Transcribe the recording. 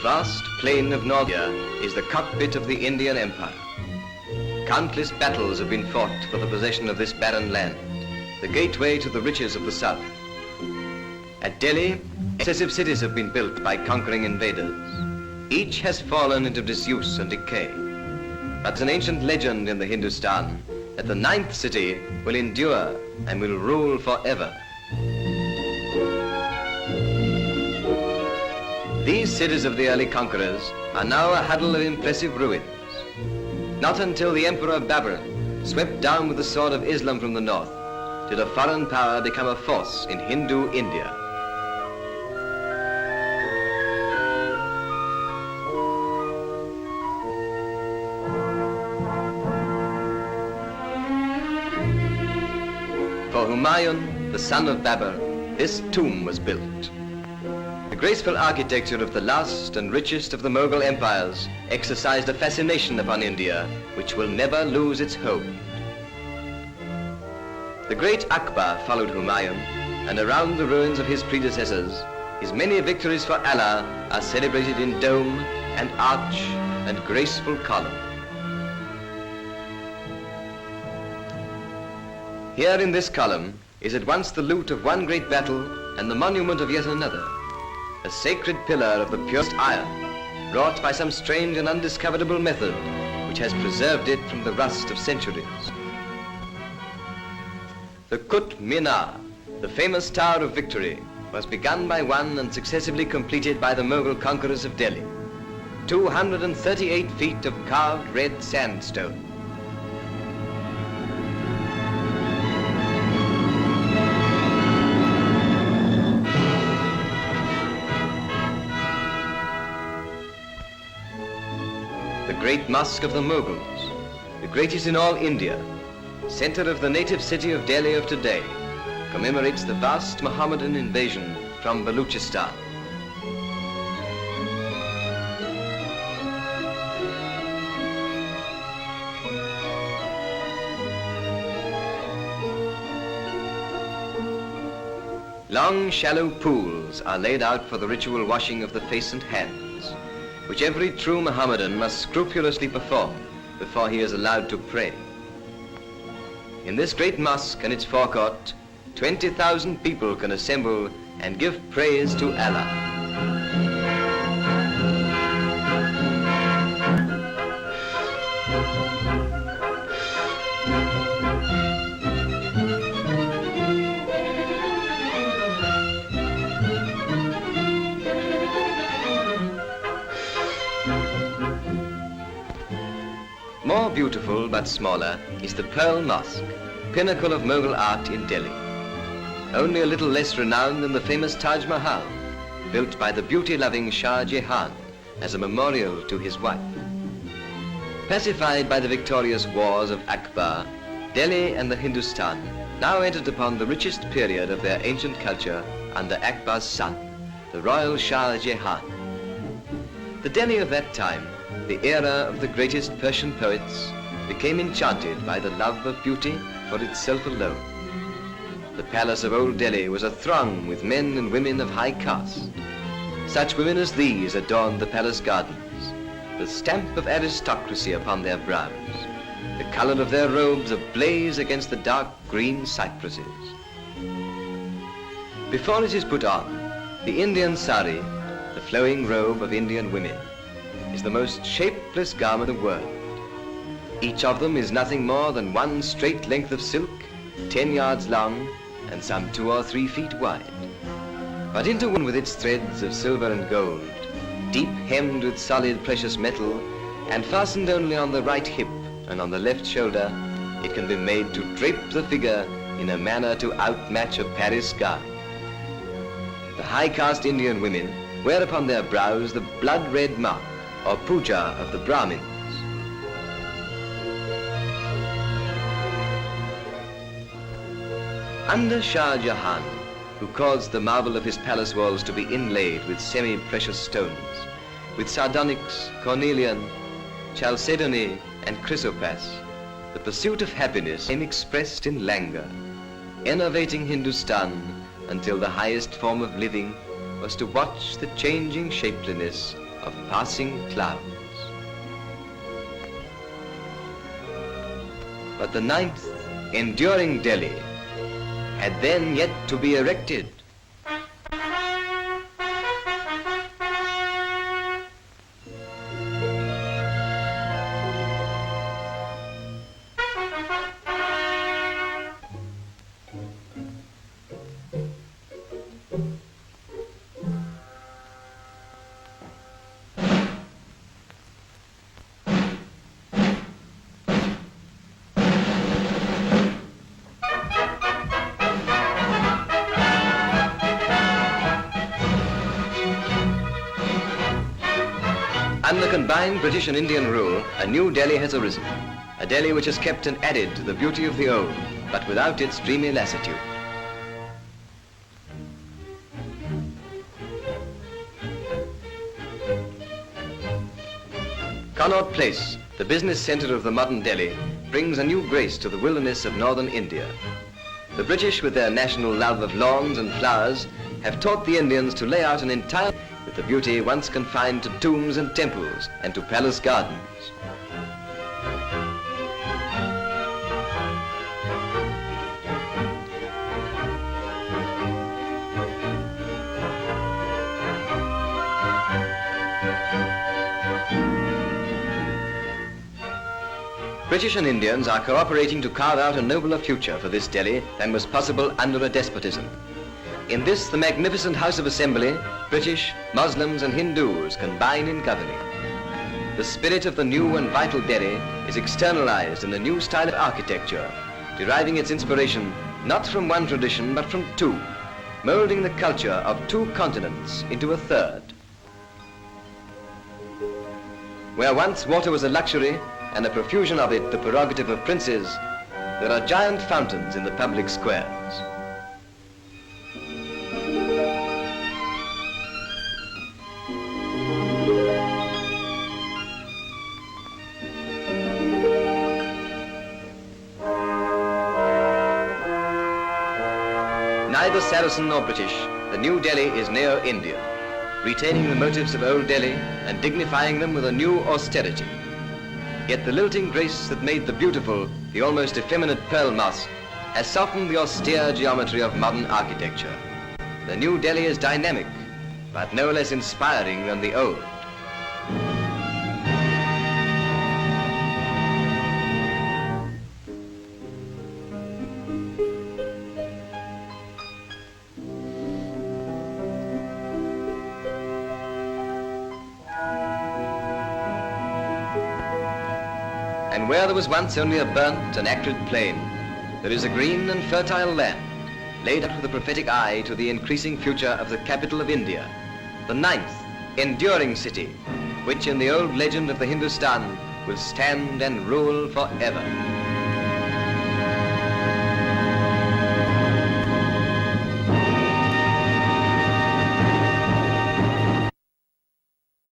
vast plain of North India is the cockpit of the Indian Empire. Countless battles have been fought for the possession of this barren land, the gateway to the riches of the south. At Delhi, excessive cities have been built by conquering invaders. Each has fallen into disuse and decay. But there's an ancient legend in the Hindustan that the ninth city will endure and will rule forever. These cities of the early conquerors are now a huddle of impressive ruins. Not until the Emperor Babur swept down with the sword of Islam from the north did a foreign power become a force in Hindu India. For Humayun, the son of Babur, this tomb was built. The graceful architecture of the last and richest of the Mughal empires exercised a fascination upon India which will never lose its hold. The great Akbar followed Humayun, and around the ruins of his predecessors, his many victories for Allah are celebrated in dome and arch and graceful column. Here in this column is at once the loot of one great battle and the monument of yet another, a sacred pillar of the purest iron, wrought by some strange and undiscoverable method which has preserved it from the rust of centuries. The Qutb Minar, the famous Tower of Victory, was begun by one and successively completed by the Mughal conquerors of Delhi. 238 feet of carved red sandstone. The great mosque of the Mughals, the greatest in all India, center of the native city of Delhi of today, commemorates the vast Mohammedan invasion from Baluchistan. Long, shallow pools are laid out for the ritual washing of the face and hands, which every true Mohammedan must scrupulously perform before he is allowed to pray. In this great mosque and its forecourt, 20,000 people can assemble and give praise to Allah. More beautiful but smaller is the Pearl Mosque, pinnacle of Mughal art in Delhi. Only a little less renowned than the famous Taj Mahal, built by the beauty-loving Shah Jahan as a memorial to his wife. Pacified by the victorious wars of Akbar, Delhi and the Hindustan now entered upon the richest period of their ancient culture under Akbar's son, the royal Shah Jahan. The Delhi of that time, the era of the greatest Persian poets, became enchanted by the love of beauty for itself alone. The palace of Old Delhi was athrong with men and women of high caste. Such women as these adorned the palace gardens, the stamp of aristocracy upon their brows, the color of their robes ablaze against the dark green cypresses. Before it is put on, the Indian sari, the flowing robe of Indian women, is the most shapeless garment in the world. Each of them is nothing more than one straight length of silk, 10 yards long and some 2 or 3 feet wide. But interwoven with its threads of silver and gold, deep hemmed with solid precious metal, and fastened only on the right hip and on the left shoulder, it can be made to drape the figure in a manner to outmatch a Paris gown. The high caste Indian women wear upon their brows the blood-red mark or puja of the Brahmins. Under Shah Jahan, who caused the marble of his palace walls to be inlaid with semi-precious stones, with sardonyx, cornelian, chalcedony and chrysoprase, the pursuit of happiness became expressed in languor, enervating Hindustan until the highest form of living was to watch the changing shapeliness of passing clouds. But the ninth, enduring Delhi, had then yet to be erected. Under combined British and Indian rule, a new Delhi has arisen. A Delhi which has kept and added to the beauty of the old, but without its dreamy lassitude. Connaught Place, the business centre of the modern Delhi, brings a new grace to the wilderness of northern India. The British, with their national love of lawns and flowers, have taught the Indians to lay out an entire with the beauty once confined to tombs and temples and to palace gardens. British and Indians are cooperating to carve out a nobler future for this Delhi than was possible under a despotism. In this, the magnificent House of Assembly, British, Muslims and Hindus combine in governing. The spirit of the new and vital Delhi is externalized in a new style of architecture, deriving its inspiration not from one tradition but from two, molding the culture of two continents into a third. Where once water was a luxury and the profusion of it the prerogative of princes, there are giant fountains in the public squares. Neither Saracen nor British, the new Delhi is near India, retaining the motives of old Delhi and dignifying them with a new austerity. Yet the lilting grace that made the beautiful, the almost effeminate Pearl Mosque, has softened the austere geometry of modern architecture. The new Delhi is dynamic, but no less inspiring than the old. And where there was once only a burnt and acrid plain, there is a green and fertile land, laid out with a prophetic eye to the increasing future of the capital of India, the ninth, enduring city, which in the old legend of the Hindustan will stand and rule forever.